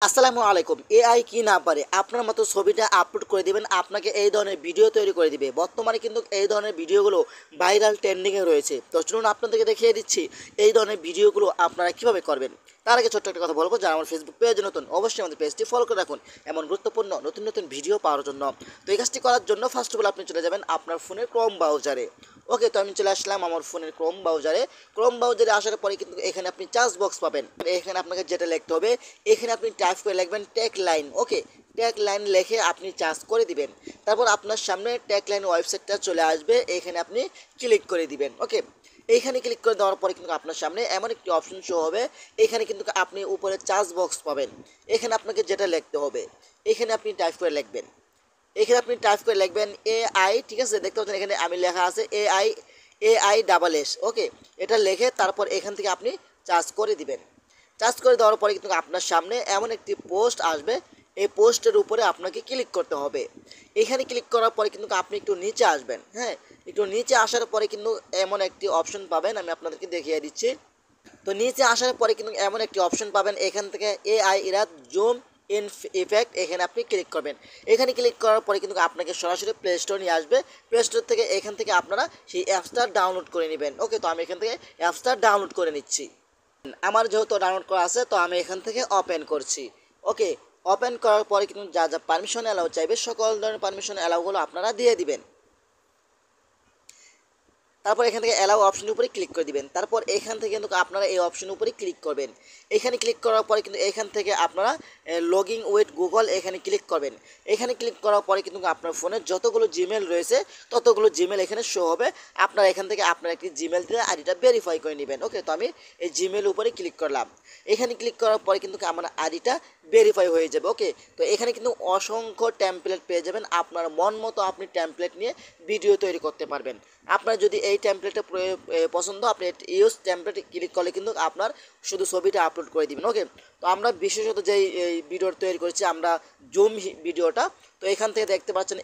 আসসালামু আলাইকুম। এআই কি না পারে? আপনার মতো ছবিটা আপলোড করে দিবেন, আপনাকে এই ধরনের ভিডিও তৈরি করে দিবে। বর্তমানে কিন্তু এই ধরনের ভিডিওগুলো ভাইরাল ট্রেন্ডিংয়ে রয়েছে। তো চলুন আপনাদেরকে দেখিয়ে দিচ্ছি এই ধরনের ভিডিওগুলো আপনারা কীভাবে করবেন। তার আগে ছোট্ট একটা কথা বলবো, যারা আমার ফেসবুক পেজে নতুন অবশ্যই আমাদের পেজটি ফলো করে রাখুন এমন গুরুত্বপূর্ণ নতুন নতুন ভিডিও পাওয়ার জন্য। তো এই কাজটি করার জন্য ফার্স্ট অফ অল আপনি চলে যাবেন আপনার ফোনের ক্রোম ব্রাউজারে। ওকে, তো আমি চলে আসলাম আমার ফোনের ক্রোম ব্রাউজারে আসার পরে কিন্তু এখানে আপনি চার্জ বক্স পাবেন। এখানে আপনাকে যেটা লিখতে হবে, এখানে আপনি টাইপ করে লিখবেন ট্যাগ লাইন। ওকে, ট্যাগ লাইন লিখে আপনি চার্জ করে দিবেন। তারপর আপনার সামনে ট্যাগ লাইন ওয়েবসাইটটা চলে আসবে, এখানে আপনি ক্লিক করে দিবেন। ওকে, এইখানে ক্লিক করে দেওয়ার পরে কিন্তু আপনার সামনে এমন একটি অপশন শো হবে, এখানে কিন্তু আপনি উপরে চার্জ বক্স পাবেন। এখানে আপনাকে যেটা লিখতে হবে, এখানে আপনি টাইপ করে লিখবেন। এখানে আপনি টাইপ করে লিখবেন এআই। ঠিক আছে, দেখতে পাচ্ছেন এখানে আমি লেখা আছে এআই। ওকে, এটা লিখে তারপর এখান থেকে আপনি চার্জ করে দিবেন। চার্জ করে দেওয়ার পরে কিন্তু আপনার সামনে এমন একটি পোস্ট আসবে, এই পোস্টের উপরে আপনাকে ক্লিক করতে হবে। এখানে ক্লিক করার পরে কিন্তু আপনি একটু নিচে আসবেন। হ্যাঁ, একটু নিচে আসার পরে কিন্তু এমন একটি অপশন পাবেন, আমি আপনাদেরকে দেখিয়ে দিচ্ছি। তো নিচে আসার পরে কিন্তু এমন একটি অপশন পাবেন, এখান থেকে AI Irat zoom in effect, এখানে আপনি ক্লিক করবেন। এখানে ক্লিক করার পরে কিন্তু আপনাকে সরাসরি প্লে স্টোর নিয়ে আসবে। প্লে স্টোর থেকে এখান থেকে আপনারা সেই অ্যাপসটা ডাউনলোড করে নেবেন। ওকে, তো আমি এখান থেকে অ্যাপসটা ডাউনলোড করে নিচ্ছি। আমার যেহেতু ডাউনলোড করা আছে, তো আমি এখান থেকে ওপেন করছি। ওকে, ওপেন করার পরে কিন্তু যা যা পারমিশন অ্যালাউ চাইবে সকল ধরনের পারমিশন অ্যালাউগুলো আপনারা দিয়ে দিবেন। তারপর এখান থেকে অ্যালাউ অপশনের উপরে ক্লিক করে দিবেন। তারপর এখান থেকে কিন্তু আপনারা এই অপশনের উপরে ক্লিক করবেন। এখানে ক্লিক করার পরে কিন্তু এখান থেকে আপনারা লগইন উইথ গুগল এখানে ক্লিক করবেন। এখানে ক্লিক করার পরে কিন্তু আপনার ফোনে যতগুলো জিমেল রয়েছে ততগুলো জিমেল এখানে শো হবে। আপনারা এখান থেকে আপনার একটি জিমেল দিয়ে আইডিটা ভেরিফাই করে নেবেন। ওকে, তো আমি এই জিমেল উপরে ক্লিক করলাম। এখানে ক্লিক করার পরে কিন্তু আমার আইডিটা ভেরিফাই হয়ে যাবে। ওকে, তো এখানে কিন্তু অসংখ্য টেমপ্লেট পেয়ে যাবেন। আপনার মন মতো আপনি টেমপ্লেট নিয়ে ভিডিও তৈরি করতে পারবেন। আপনার যদি এই টেমপ্লেটটা পছন্দ, আপনি ইউজ টেমপ্লেট ক্লিক করলে কিন্তু আপনার শুধু ছবিটা আপলোড করে দিবেন। ওকে, তো আমরা বিশেষত যেই এই ভিডিও তৈরি করেছি আমরা জুম ভিডিওটা, তো এখান থেকে দেখতে পাচ্ছেন,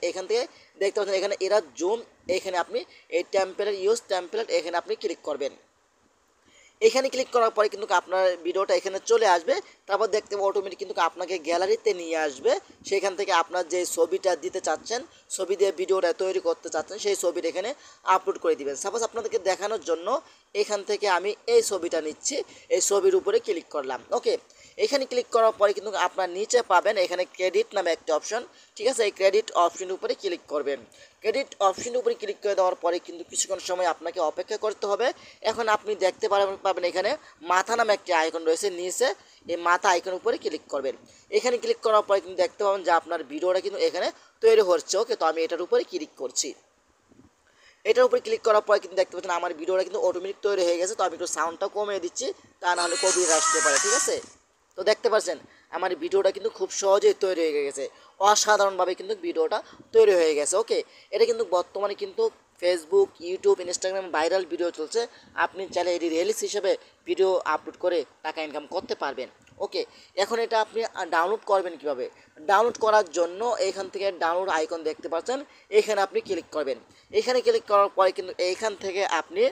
এখানে এরা জুম, এখানে আপনি এই টেমপ্লেট ইউজ টেমপ্লেট এখানে আপনি ক্লিক করবেন। এখানে ক্লিক করার পরে কিন্তু আপনার ভিডিওটা এখানে চলে আসবে। তারপর দেখতে অটোমেটিক কিন্তু আপনাকে গ্যালারিতে নিয়ে আসবে। সেখান থেকে আপনার যে ছবিটা দিতে চাচ্ছেন, ছবি দিয়ে ভিডিওটা তৈরি করতে চাচ্ছেন, সেই ছবিটা এখানে আপলোড করে দিবেন। সাপোজ আপনাদেরকে দেখানোর জন্য এখান থেকে আমি এই ছবিটা নিচ্ছি, এই ছবির উপরে ক্লিক করলাম। ওকে, এখানে ক্লিক করার পরে কিন্তু আপনার নিচে পাবেন এখানে ক্রেডিট নামে একটা অপশন। ঠিক আছে, এই ক্রেডিট অপশনের উপরে ক্লিক করবেন। ক্রেডিট অপশনের উপরে ক্লিক করে দেওয়ার পরে কিন্তু কিছুক্ষণ সময় আপনাকে অপেক্ষা করতে হবে। এখন আপনি দেখতে পাবেন এখানে মাথা নামে একটি আইকন রয়েছে নিচে, এই মাথা আইকনের উপরে ক্লিক করবেন। এখানে ক্লিক করার পরে কিন্তু দেখতে পাবেন যে আপনার ভিডিওটা কিন্তু এখানে তৈরি হচ্ছে। ওকে, তো আমি এটার উপরে ক্লিক করছি। এটার উপরে ক্লিক করার পরে কিন্তু দেখতে পাচ্ছেন আমার ভিডিওটা কিন্তু অটোমেটিক তৈরি হয়ে গেছে। তো আমি একটু সাউন্ডটা কমিয়ে দিচ্ছি, তা না হলে কপিরাইট আসতে পারে। ঠিক আছে, তো দেখতে পাচ্ছেন আমার ভিডিওটা কিন্তু খুব সহজেই তৈরি হয়ে গেছে। অসাধারণভাবে কিন্তু ভিডিওটা তৈরি হয়ে গেছে। ওকে, এটা কিন্তু বর্তমানে কিন্তু ফেসবুক, ইউটিউব, ইনস্টাগ্রামে ভাইরাল ভিডিও চলছে। আপনি চাইলে এটি রিলস হিসেবে ভিডিও আপলোড করে টাকা ইনকাম করতে পারবেন। ওকে, এখন এটা আপনি ডাউনলোড করবেন কিভাবে? ডাউনলোড করার জন্য এখান থেকে ডাউনলোড আইকন দেখতে পাচ্ছেন, এখানে আপনি ক্লিক করবেন। এখানে ক্লিক করার পরে কিন্তু এইখান থেকে আপনি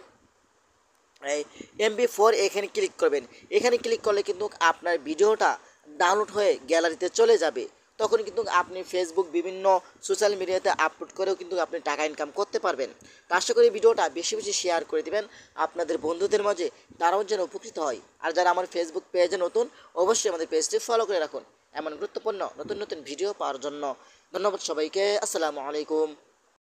এই MP4 এখানে ক্লিক করবেন। এখানে ক্লিক করলে কিন্তু আপনার ভিডিওটা ডাউনলোড হয়ে গ্যালারিতে চলে যাবে। তখন কিন্তু আপনি ফেসবুক বিভিন্ন সোশ্যাল মিডিয়াতে আপলোড করেও কিন্তু আপনি টাকা ইনকাম করতে পারবেন। তো আশা করি ভিডিওটা বেশি বেশি শেয়ার করে দিবেন আপনাদের বন্ধুদের মাঝে, তারাও যেন উপকৃত হয়। আর যারা আমার ফেসবুক পেজে নতুন, অবশ্যই আমাদের পেজটি ফলো করে রাখুন এমন গুরুত্বপূর্ণ নতুন নতুন ভিডিও পাওয়ার জন্য। ধন্যবাদ সবাইকে। আসসালামু আলাইকুম।